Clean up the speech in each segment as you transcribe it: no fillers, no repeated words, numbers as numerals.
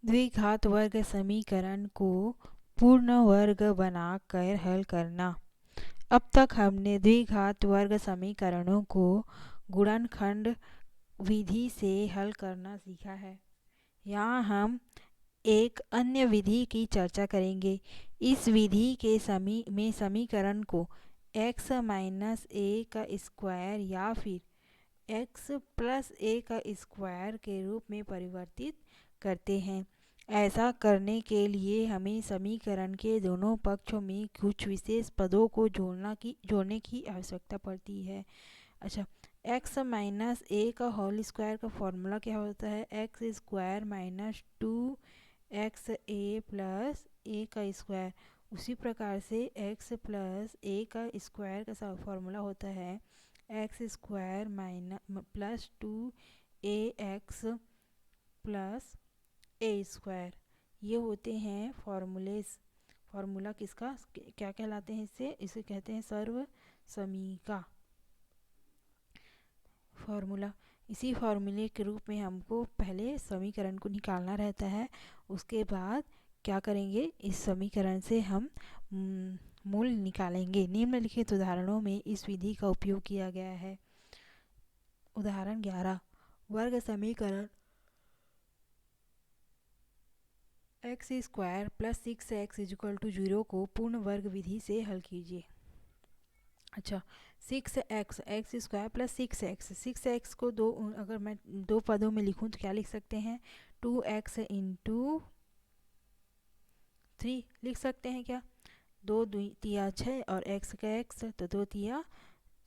द्विघात वर्ग समीकरण को पूर्ण वर्ग बनाकर हल करना। अब तक हमने द्विघात वर्ग समीकरणों को गुणनखंड विधि से हल करना सीखा है। यहाँ हम एक अन्य विधि की चर्चा करेंगे। इस विधि के समीकरण को x माइनस ए का स्क्वायर या फिर x प्लस ए का स्क्वायर के रूप में परिवर्तित करते हैं। ऐसा करने के लिए हमें समीकरण के दोनों पक्षों में कुछ विशेष पदों को जोड़ने की आवश्यकता पड़ती है। अच्छा, x माइनस ए का होल स्क्वायर का फॉर्मूला क्या होता है? X square minus 2x A plus a का स्क्वायर। उसी प्रकार से x प्लस ए का स्क्वायर का फॉर्मूला होता है x square minus plus 2ax plus a square. ये होते हैं फॉर्मूला किसका क्या कहलाते हैं? इसे कहते हैं सर्वसमीका फॉर्मूला। इसी फॉर्मूले के रूप में हमको पहले समीकरण को निकालना रहता है। उसके बाद क्या करेंगे? इस समीकरण से हम मूल निकालेंगे। निम्नलिखित उदाहरणों में इस विधि का उपयोग किया गया है। उदाहरण 11, वर्ग समीकरण x square plus 6x equal to 0 को पूर्ण वर्ग विधि से हल कीजिए। अच्छा, 6x x square plus 6x को अगर मैं दो पदों में लिखूं तो क्या लिख सकते हैं? 2x इंटू 3 लिख सकते हैं क्या? 2 तिया 6 और x का x तो 2 तिया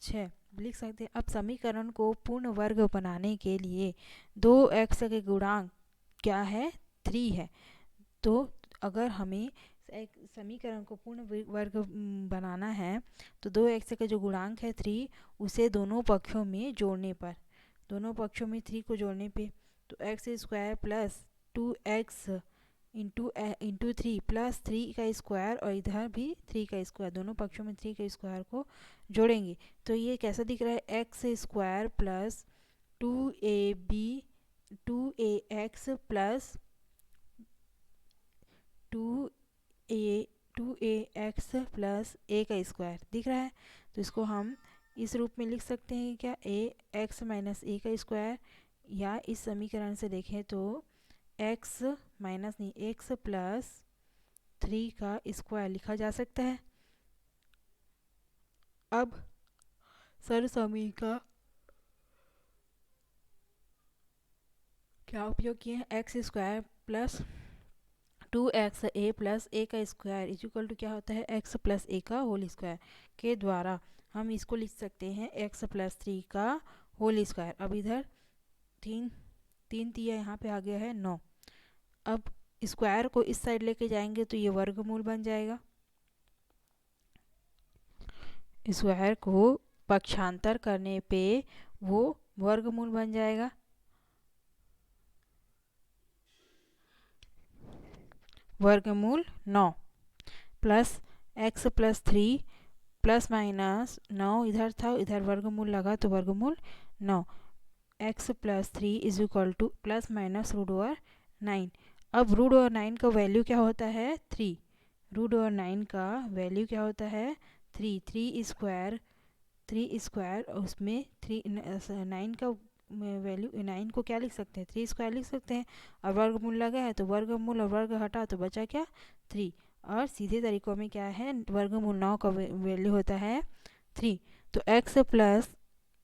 6 लिख सकते हैं। अब समीकरण को पूर्ण वर्ग बनाने के लिए 2x के गुणांक क्या है? 3 है। तो अगर हमें एक समीकरण को पूर्ण वर्ग बनाना है तो 2x का जो गुणांक है 3, उसे दोनों पक्षों में जोड़ने पर, दोनों पक्षों में 3 को जोड़ने पे तो x square plus 2x into 3 plus 3 का स्क्वायर और इधर भी 3 का स्क्वायर, दोनों पक्षों में 3 के स्क्वायर को जोड़ेंगे तो ये कैसा दिख रहा है? X square plus 2ax plus 2ax plus a का स्क्वायर दिख रहा है। तो इसको हम इस रूप में लिख सकते हैं क्या? एक्स माइनस ए का स्क्वायर, या इस समीकरण से देखें तो एक्स माइनस नहीं एक्स प्लस 3 का स्क्वायर लिखा जा सकता है। अब सर्वसमीका क्या उपयोग किए हैं? X square plus 2x A plus a का स्क्वायर इक्वल टू क्या होता है? x प्लस ए का होल स्क्वायर के द्वारा हम इसको लिख सकते हैं x प्लस 3 का होल स्क्वायर। अब इधर 3 तिया यहाँ पे आ गया है 9। अब स्क्वायर को इस साइड लेके जाएंगे तो ये वर्गमूल बन जाएगा। स्क्वायर को पक्षांतर करने पे वो वर्गमूल बन जाएगा। वर्गमूल 9 plus x plus 3 plus minus 9 इधर था, इधर वर्गमूल लगा तो वर्गमूल 9 x plus 3 is equal to plus minus root over 9। अब रूट ओवर 9 का वैल्यू क्या होता है? 3। रूट ओवर 9 का वैल्यू क्या होता है? 3 स्क्वायर उसमें 9 का वैल्यू 9 को क्या लिख सकते हैं? 3 स्क्वायर लिख सकते हैं। और वर्गमूल लगा है तो वर्गमूल और वर्ग हटा तो बचा क्या? 3। और सीधे तरीकों में क्या है? वर्गमूल 9 का वैल्यू होता है 3। तो x plus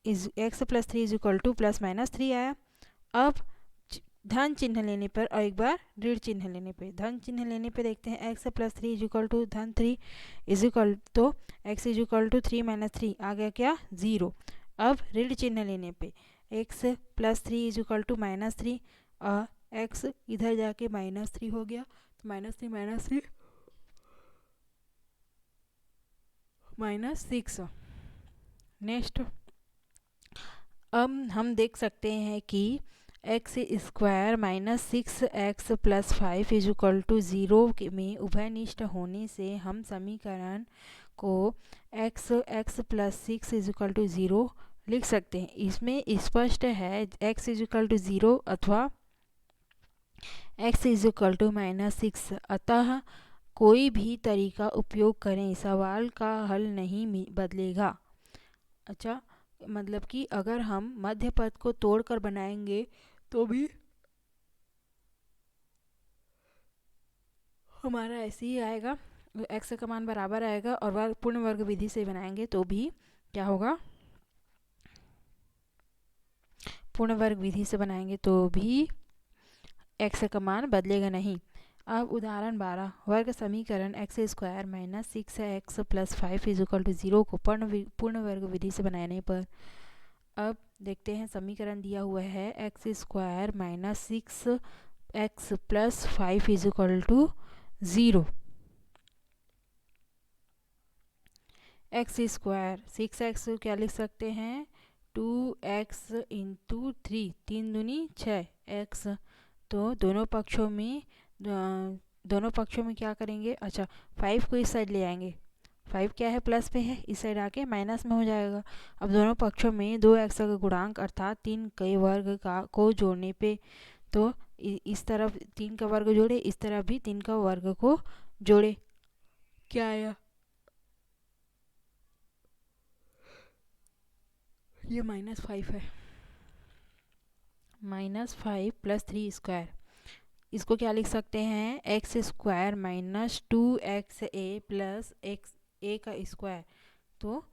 3 is equal to plus minus 3 आया। अब धन चिन्ह लेने पर और एक बार ऋण चिन्ह लेने पे, धन चिन्ह लेने पे देखते हैं x plus 3 is equal to धन 3 इज इक्वल तो x is equal to 3 minus 3 आ गया क्या? 0। अब ऋण चिन्ह लेने पे x plus 3 is equal to minus 3 और x इधर जाके माइनस 3 हो गया तो माइनस 3 माइनस 6। नेक्स्ट अब हम देख सकते हैं कि x square minus 6x plus 5 is equal to 0 में उभयनिष्ठ होने से हम समीकरण को x plus 6 is equal to 0 लिख सकते हैं। इसमें स्पष्ट है x इज इक्वल टू 0 अथवा x इज इक्वल टू -6। अतः कोई भी तरीका उपयोग करें, सवाल का हल नहीं बदलेगा। अच्छा, मतलब कि अगर हम मध्य पद को तोड़कर बनाएंगे तो भी हमारा ऐसे ही आएगा, x का मान बराबर आएगा। और पूर्ण वर्ग विधि से बनाएंगे तो भी क्या होगा, पूर्ण वर्ग विधि से बनाएंगे तो भी x का मान बदलेगा नहीं। अब उदाहरण 12, वर्ग समीकरण x square minus 6x plus 5 is equal to 0 को पूर्ण वर्ग विधि से बनाने पर, अब देखते हैं समीकरण दिया हुआ है x square minus 6x plus 5 is equal to 0। X square 6x को क्या लिख सकते हैं, 2x इंटू 3, 3 दूनी 6x। तो दोनों पक्षों में क्या करेंगे, अच्छा 5 को इस साइड ले आएंगे, 5 क्या है प्लस पे है, इस साइड आके माइनस में हो जाएगा। अब दोनों पक्षों में 2x का गुणांक अर्थात 3 के वर्ग को जोड़ने पे, तो इस तरफ 3 का वर्ग जोड़े, इस तरफ भी 3 का वर्ग को जोड़े, क्या आया, ये -5 है, -5 प्लस 3 स्क्वायर। इसको क्या लिख सकते हैं, x square minus 2xa plus x a का स्क्वायर। तो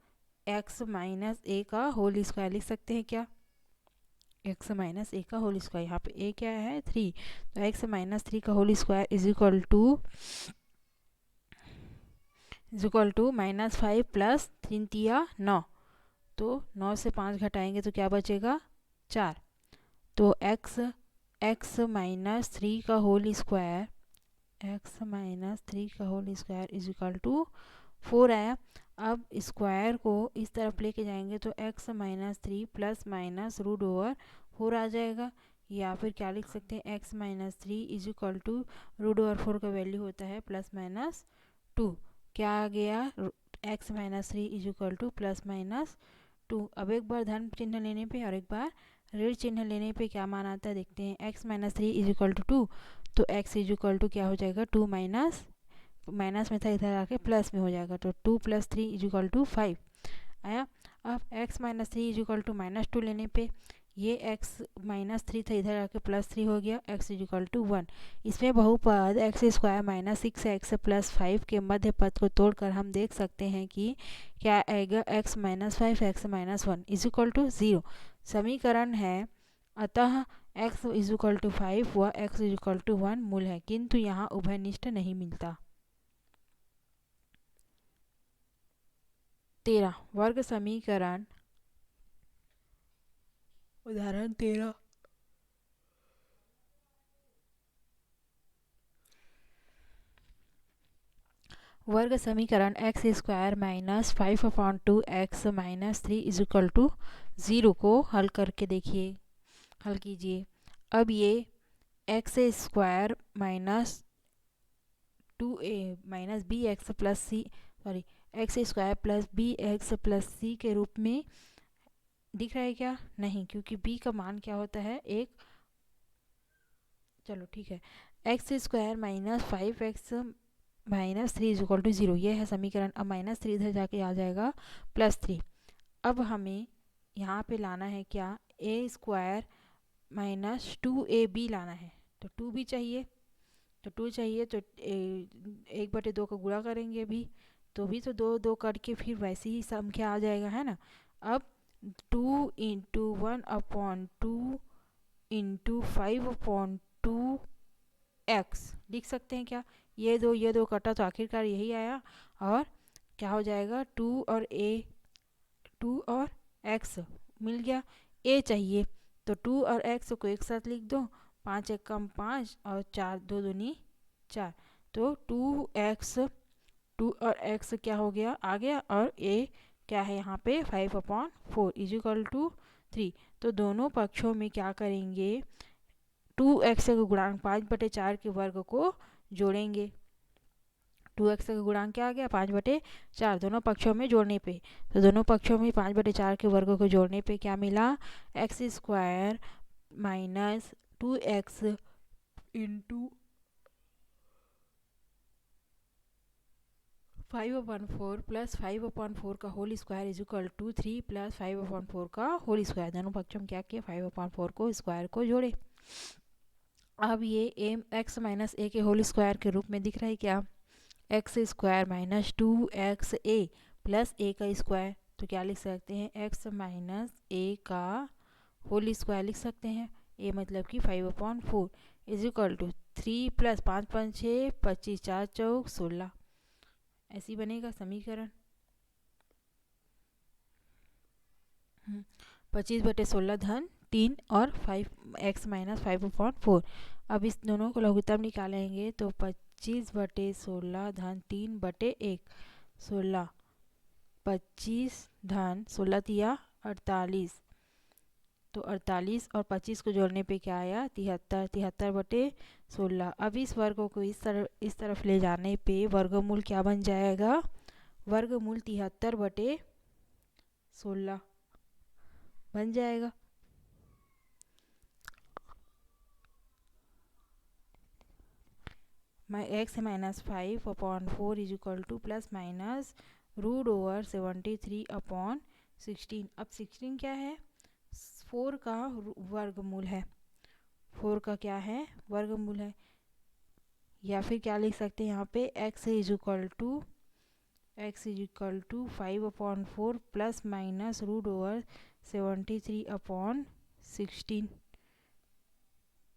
x माइनस ए का होल स्क्वायर लिख सकते हैं क्या, x माइनस ए का होल स्क्वायर, यहाँ पे a क्या है 3, तो x माइनस 3 का whole square is equal to -5 plus 3 तिया 9, तो 9 से 5 घटाएंगे तो क्या बचेगा 4। तो x माइनस 3 का होल स्क्वायर, x माइनस 3 का whole square is equal to 4 आया। अब स्क्वायर को इस तरफ लेके जाएंगे तो x minus 3 plus minus root over 4 आ जाएगा, या फिर क्या लिख सकते हैं, x minus 3 is equal to root over 4 का वैल्यू होता है प्लस माइनस 2, क्या आ गया, x minus 3 is equal to plus minus 2। अब एक बार धन चिन्ह लेने पे और एक बार ऋण चिन्ह लेने पे क्या मान आता है देखते हैं, x minus 3 is equal to 2, तो x इज इक्वल टू क्या हो जाएगा, 2 माइनस में था इधर आके प्लस में हो जाएगा, तो 2 प्लस 3 इज इक्वल टू 5 आया। अब x minus 3 is equal to -2 लेने पे, ये x माइनस 3 था इधर आके प्लस 3 हो गया, x इज इक्वल टू 1। इसमें बहुपद x square minus 6x plus 5 के मध्य पद को तोड़कर हम देख सकते हैं कि क्या आएगा, x minus 5 x minus 1 is equal to 0 समीकरण है। अतः x इज इक्वल टू 5 व x इज इक्वल टू 1 मूल है, किंतु यहाँ उभयनिष्ठ नहीं मिलता। 13, वर्ग समीकरण उदाहरण 13, वर्ग समीकरण x square minus 5/2x minus 3 is equal to 0 को हल करके देखिए, हल कीजिए। अब ये x square minus 2a minus b x plus c, sorry x square plus b x plus c के रूप में दिख रहा है क्या, नहीं, क्योंकि b का मान क्या होता है एक, चलो ठीक है, x square minus 5x minus 3 is equal to 0, ये है समीकरण। अब -3 इधर जाके आ जाएगा +3। अब हमें यहाँ पे लाना है क्या, a स्क्वायर माइनस 2ab लाना है, तो 2 भी चाहिए, तो 2 चाहिए तो 1/2 का गुणा करेंगे अभी, तो भी तो 2 2 करके फिर वैसे ही संख्या आ जाएगा, है ना। अब 2 इंटू 1/2 इंटू 5/2 x लिख सकते हैं क्या, ये दो कटा तो आखिरकार यही आया, और क्या हो जाएगा 2 और x मिल गया, a चाहिए तो 2 और x को एक साथ लिख दो, 5 एक कम 5 और 4 2 दूनी 4, तो 2 और x क्या हो गया आ गया, और a क्या है यहाँ पे 5/4 इज इक्वल टू 3। तो दोनों पक्षों में क्या करेंगे, 2x का गुणांक 5/4 के वर्ग को जोड़ेंगे, 2x का गुणांक क्या आ गया 5/4 दोनों पक्षों में जोड़ने पे, तो दोनों पक्षों में 5/4 के वर्ग को जोड़ने पे क्या मिला, x square minus 2x into 5/4 plus 5/4 का whole square is equal to 3 plus 5/4 का होल स्क्वायर। दोनों पक्षों में क्या किया, 5/4 को स्क्वायर को जोड़े। अब ये एम एक्स माइनस ए के होल स्क्वायर के रूप में दिख रहा है क्या, x square minus 2x A plus a का स्क्वायर। तो क्या लिख सकते हैं, एक्स माइनस ए का होल स्क्वायर लिख सकते हैं। ए मतलब कि 5/4 इज इक्वल टू 3 प्लस 5 5 6 25 4 चौक 16। ऐसी बनेगा समीकरण। 25/16 धन 3 और 5x माइनस 5/4। अब इस दोनों को लघुत्तम निकालेंगे तो 25/16 धन 3/1 16, 25 धन 16 तिया 48, तो 48 और 25 को जोड़ने पे क्या आया 73, 73/16। अब इस वर्ग को इस तरफ ले जाने पे वर्गमूल क्या बन जाएगा, वर्गमूल 73/16 बन जाएगा। X minus 5/4 is equal to plus minus √/73/16। अब 16 क्या है, 4 का वर्गमूल है, 4 का क्या है वर्गमूल है। या फिर क्या लिख सकते हैं यहाँ पे x is equal to 5/4 plus minus √/73/16,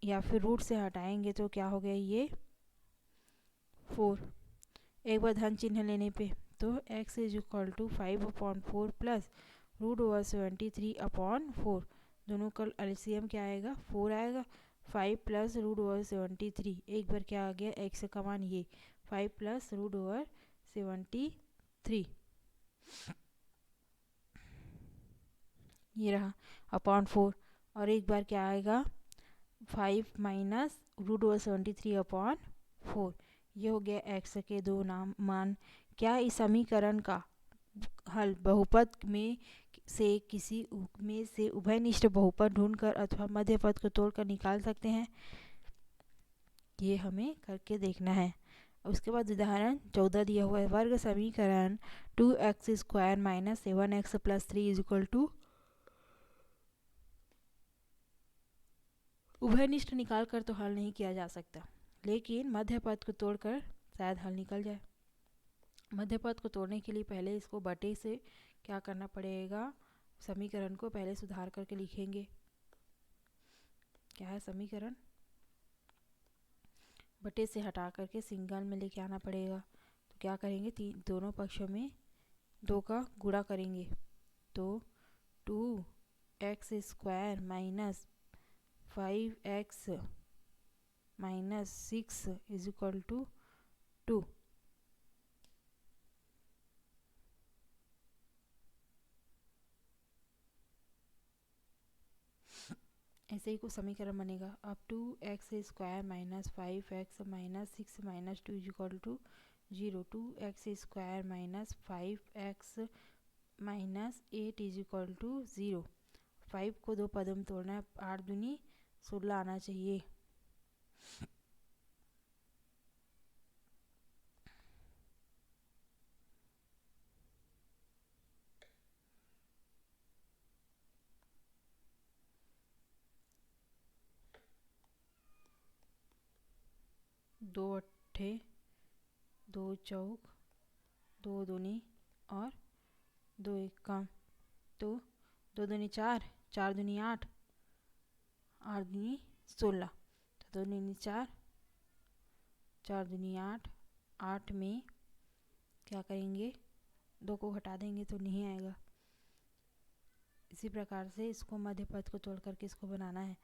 या फिर रूट से हटाएंगे तो क्या हो गया ये 4। एक बार धन चिन्ह लेने पे तो x is equal to 5/4 plus √/73/4, दोनों का एलसीएम क्या आएगा 4 आएगा। 5 प्लस √/73, एक बार क्या आ गया x का मान ये 5 प्लस √/73, ये रहा अपॉन 4। और एक बार क्या आएगा 5 माइनस √/73/4, ये हो गया x के दो मान। क्या इस समीकरण का हल बहुपद में से किसी में से उभयनिष्ठ बहुपद ढूंढकर अथवा मध्य पद को तोड़कर निकाल सकते हैं, ये हमें करके देखना है। उसके बाद उदाहरण 14 दिया हुआ है, वर्ग समीकरण 2x² minus 7x plus 3 is equal to, उभयनिष्ठ निकाल कर तो हल नहीं किया जा सकता, लेकिन मध्य पद को तोड़कर शायद हल निकल जाए। मध्य पद को तोड़ने के लिए पहले इसको बटे से क्या करना पड़ेगा, समीकरण को पहले सुधार करके लिखेंगे। क्या है समीकरण, बटे से हटा करके सिंगल में लेके आना पड़ेगा। तो क्या करेंगे, दोनों पक्षों में 2 का गुणा करेंगे, तो 2x² minus 5x minus 6 is equal to 2। ऐसे ही कुछ समीकरण बनेगा। अब 2x² minus 5x minus 6 minus 2 is equal to 0, 2x² minus 5x minus 8 is equal to 0। 5 को 2 पदों में तोड़ना है, 8 दूनी 16 आना चाहिए। दो अट्ठे 2 चौक 2 दूनी और 2 इक्का, तो 2 दूनी 4, 4 दूनी 8, 8 दूनी 16, तो 2 दूनी 4, 4 दूनी 8, 8 में क्या करेंगे 2 को हटा देंगे तो नहीं आएगा। इसी प्रकार से इसको मध्य पद को तोड़ करके इसको बनाना है।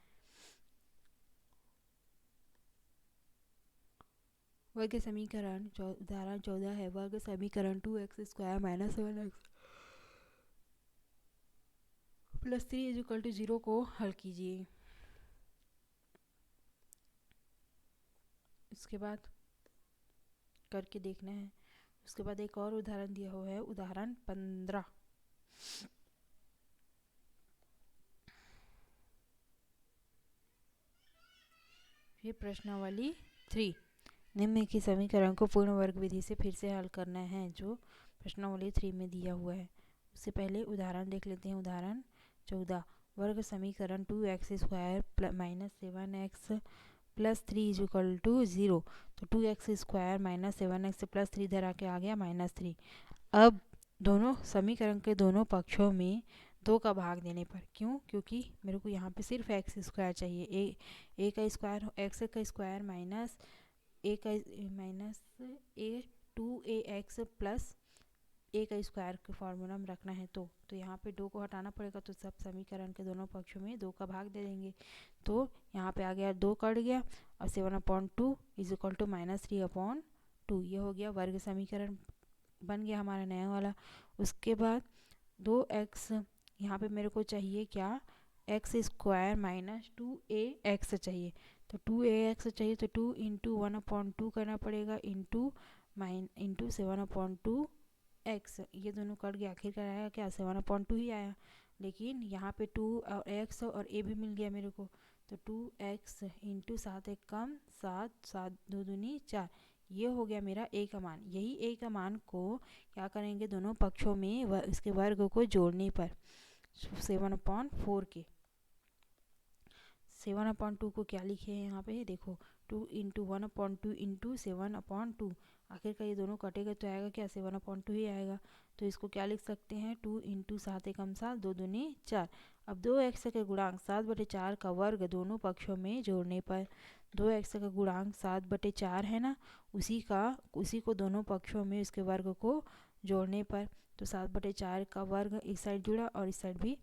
वर्ग समीकरण उदाहरण 14 है, वर्ग समीकरण 2x² minus 7x plus 3 is equal to 0 को हल कीजिए। इसके बाद करके देखना है। उसके बाद एक और उदाहरण दिया हुआ है, उदाहरण 15। फिर प्रश्नावली 3, निम्न के समीकरण को पूर्ण वर्ग विधि से फिर से हल करना है जो प्रश्नावली 3 में दिया हुआ है। उससे पहले उदाहरण देख लेते हैं। उदाहरण 14, वर्ग समीकरण 2x² minus 7x plus 3 is equal to 0। तो 2x² माइनस 7x प्लस 3 इधर आके आ गया -3। अब दोनों समीकरण के दोनों पक्षों में 2 का भाग देने पर, क्यों? क्योंकि मेरे को यहाँ पे सिर्फ x² चाहिए। ए का स्क्वायर, x का स्क्वायर माइनस ए का minus A 2ax plus a का स्क्वायर के फॉर्मूला में रखना है। तो यहाँ पे 2 को हटाना पड़ेगा, तो सब समीकरण के दोनों पक्षों में 2 का भाग दे देंगे। तो यहाँ पे आ गया 2 कट गया और 7/2 इज इक्वल टू -3/2। ये हो गया वर्ग समीकरण, बन गया हमारा नया वाला। उसके बाद 2x, यहाँ पे मेरे को चाहिए क्या? x² माइनस 2ax चाहिए। तो 2ax चाहिए तो 2 इंटू 1/2 करना पड़ेगा इंटू 7/2 x। ये दोनों कट गया, आखिरकार आया क्या? 7/2 ही आया। लेकिन यहाँ पे 2 और x और a भी मिल गया मेरे को। तो 2x इंटू 7 एक कम 7, 7 2 दूनी 4। ये हो गया मेरा a का मान। यही a का मान को क्या करेंगे? दोनों पक्षों में इसके वर्ग को जोड़ने पर 7/4 के 7/2 को क्या लिखे हैं यहाँ पे? देखो 2 इंटू 1/2 इंटू 7/2। आखिर का ये दोनों कटेगा तो आएगा क्या? 7/2 ही आएगा। तो इसको क्या लिख सकते हैं? 2 इंटू 7 एकम 7, 2 दूनी 4। अब 2x के गुणांक 7/4 का वर्ग दोनों पक्षों में जोड़ने पर 2x का गुणांक 7/4 है ना, उसी को दोनों पक्षों में उसके वर्ग को जोड़ने पर तो 7/4 का वर्ग इस साइड जुड़ा और इस साइड भी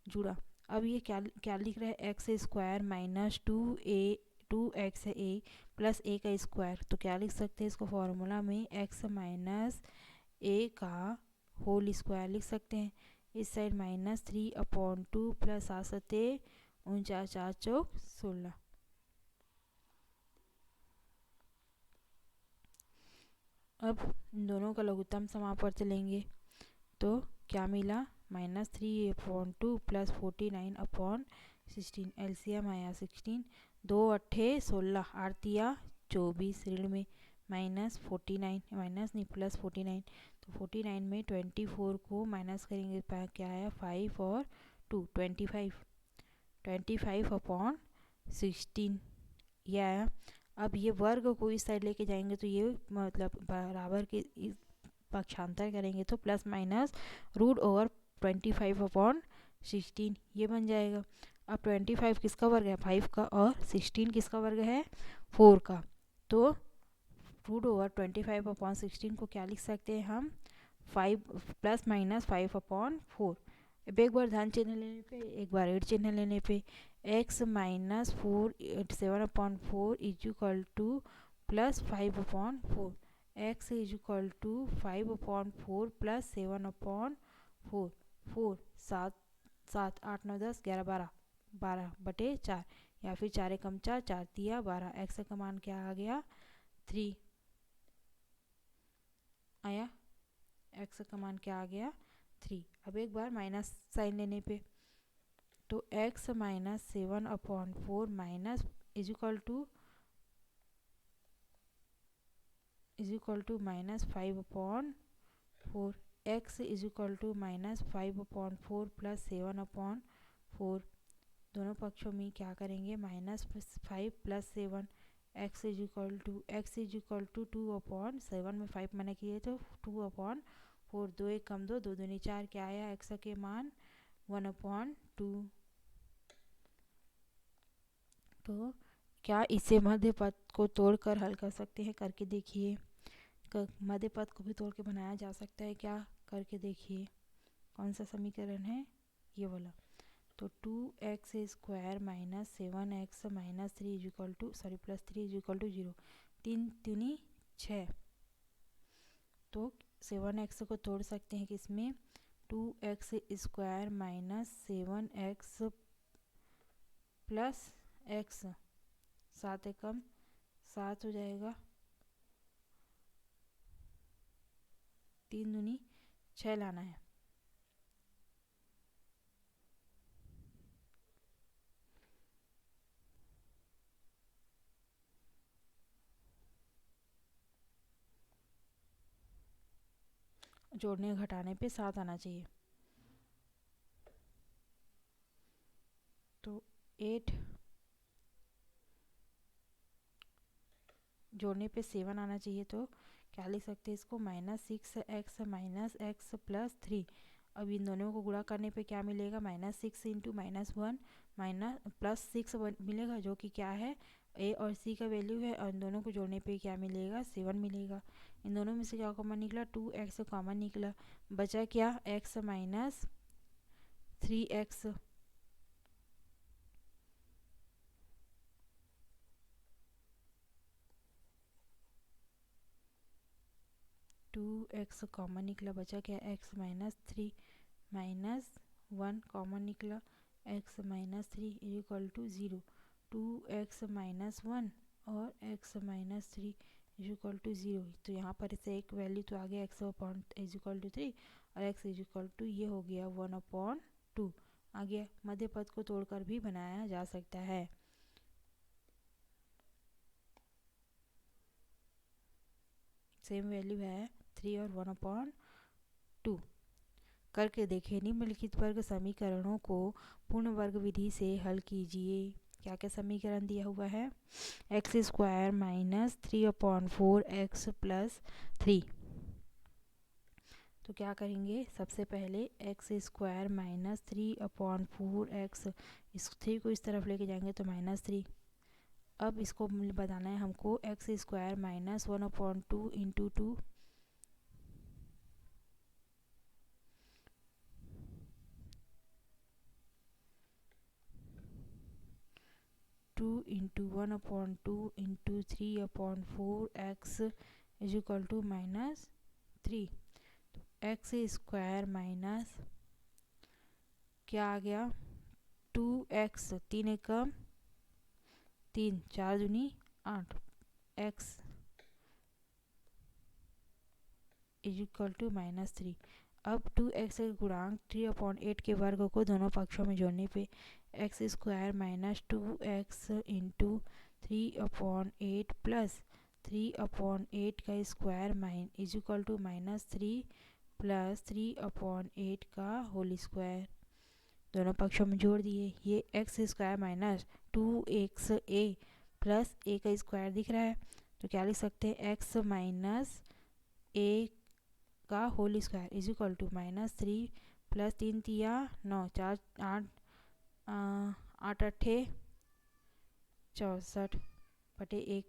जुड़ा। अब ये क्या लिख रहा है? x² minus 2xa plus a का स्क्वायर। तो क्या लिख सकते हैं इसको? फॉर्मूला में x माइनस a का होल स्क्वायर लिख सकते हैं। इस साइड -3/2 प्लस 7 49 4 चौक 16। अब इन दोनों का लघुत्तम समापवर्त लेंगे तो क्या मिला? -3/2 प्लस 49/16। एलसीएम आया 16। 2 अट्ठे 16, 8 तिया 24, ऋण में -49 माइनस नहीं प्लस 49। तो 49 में 24 को माइनस करेंगे, क्या आया? 5 और 2 25/16 ये आया। अब ये वर्ग को इस साइड लेके जाएंगे तो ये मतलब बराबर के पक्षांतर करेंगे तो प्लस माइनस √25/16 ये बन जाएगा। अब 25 किसका वर्ग है? 5 का, और 16 किसका वर्ग है? 4 का। तो √25/16 को क्या लिख सकते हैं हम? 5 प्लस माइनस 5/4। एक बार धन चिन्ह लेने पे, एक बार ऋण चिन्ह लेने पे x minus 4 7/4 is equal to plus 5/4। x is equal to 5/4 plus 7/4। 4 7 7 8 9 10 11 12 12/4 या फिर 4 एकम 4 4 तिया 12। x का मान क्या आ गया? 3 आया। x का मान क्या आ गया? 3। अब एक बार माइनस साइन लेने पे तो x minus 7/4 minus is equal to minus 5/4। x is equal to minus 5/4 plus 7/4। दोनों पक्षों में क्या करेंगे? -5 plus 7। x is equal to 2/7 में 5 मैंने किए तो 2/4। 2 एक कम 2 2 दूनी 4। क्या आया x के मान? 1/2। तो क्या इसे मध्य पद को तोड़कर हल कर सकते हैं? करके देखिए। मध्य पद को भी तोड़ के बनाया जा सकता है क्या? करके देखिए। कौन सा समीकरण है? ये वाला। तो 2x² minus 7x minus 3 is equal to plus 3 is equal to 0। 3 दूनी 6। तो 7x को तोड़ सकते हैं किसमें? 2x² minus 7x plus x 7 एकम 7 हो जाएगा। 3 दूनी 6 लाना है। जोड़ने घटाने पे 7 आना चाहिए। तो 8 जोड़ने पे 7 आना चाहिए। तो क्या लिख सकते हैं इसको, -6x-x-3। अब इन दोनों को गुणा करने पे क्या मिलेगा, -6 इंटू -1 +6 मिलेगा, जो कि क्या है ए और सी का वैल्यू है। और इन दोनों को जोड़ने पे क्या मिलेगा, 7 मिलेगा। इन दोनों में से क्या कॉमन निकला, 2x कॉमन निकला। बचा क्या, x minus 3x। 2x common निकला, बचा क्या, x माइनस 3 माइनस 1 कॉमन निकला, x minus 3 equal to 0। 2x minus 1 और x माइनस 3 इक्वल टू 0। तो यहाँ पर इसे एक वैल्यू तो आ गया x upon is equal to 3 और x इज इक्वल टू ये हो गया 1/2 आ गया। मध्य पद को तोड़कर भी बनाया जा सकता है। सेम वैल्यू है 3 और 1/2। करके देखें, निम्नलिखित वर्ग समीकरणों को पूर्ण वर्ग विधि से हल कीजिए। क्या क्या समीकरण दिया हुआ है, x² माइनस 3/4x प्लस 3। तो क्या करेंगे, सबसे पहले x² माइनस 3/4x, इस 3 को इस तरफ लेके जाएंगे तो -3। अब इसको बताना है हमको, x² minus 1/2 into 2 2 into 1/2 into 3/4x is equal to -3। तो x² माइनस क्या आ गया, 2x, 3 एकम 3, 4 दूनी 8, x इज इक्वल टू -3। अब 2x के गुणांक 3/8 के वर्ग को दोनों पक्षों में जोड़ने पे x² minus 2x into 3/8 plus 3/8 का square is equal to -3 plus 3/8 का होल स्क्वायर। दोनों पक्षों में जोड़ दिए। ये x² minus 2xa plus a का स्क्वायर दिख रहा है, तो क्या लिख सकते हैं, x माइनस a का whole square is equal to -3 plus 3 तिया 9, 4 8 8 अट्ठे 64 बटे 1।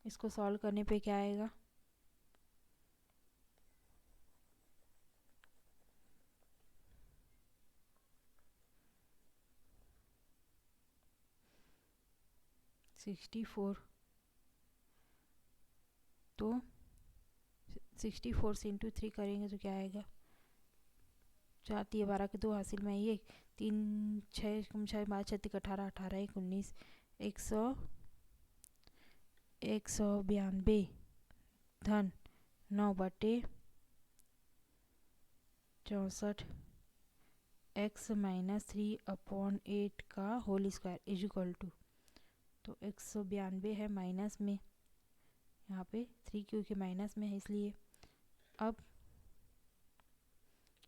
इसको सॉल्व करने पे क्या आएगा, (64). तो 64 से इंटू 3 करेंगे तो क्या आएगा, 4 तिया 12 के 2 हासिल में ये 3 6 6 5 6 18 18 1 19 192 धन 9 बटे 64 x माइनस 3/8 का whole square is equal to, तो 192 है माइनस में, यहाँ पे 3 क्योंकि माइनस में है इसलिए। अब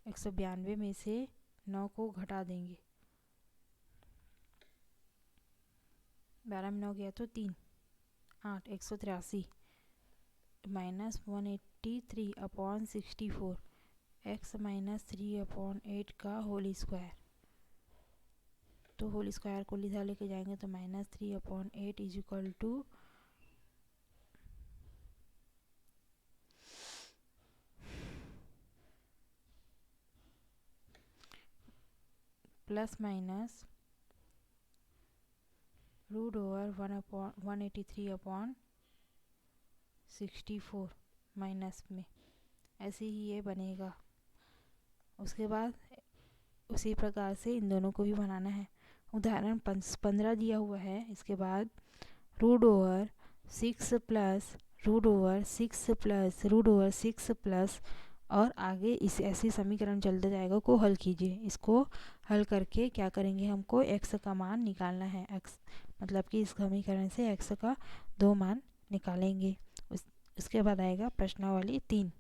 192 में से 9 को घटा देंगे, 12 में 9 गया तो 3 8 183 माइनस 183/64 x माइनस 3/8 का होल स्क्वायर। तो होल स्क्वायर को इधर लेके जाएंगे तो -3/8 is equal to plus minus √1/183/64 minus में, ऐसे ही ये बनेगा। उसके बाद उसी प्रकार से इन दोनों को भी बनाना है। उदाहरण 15 दिया हुआ है। इसके बाद √6 प्लस √6 प्लस √6 प्लस और आगे इस ऐसे समीकरण चलते जाएगा को हल कीजिए। इसको हल करके क्या करेंगे, हमको x का मान निकालना है। x मतलब कि इस समीकरण से x का 2 मान निकालेंगे। उसके बाद आएगा प्रश्नावली 3।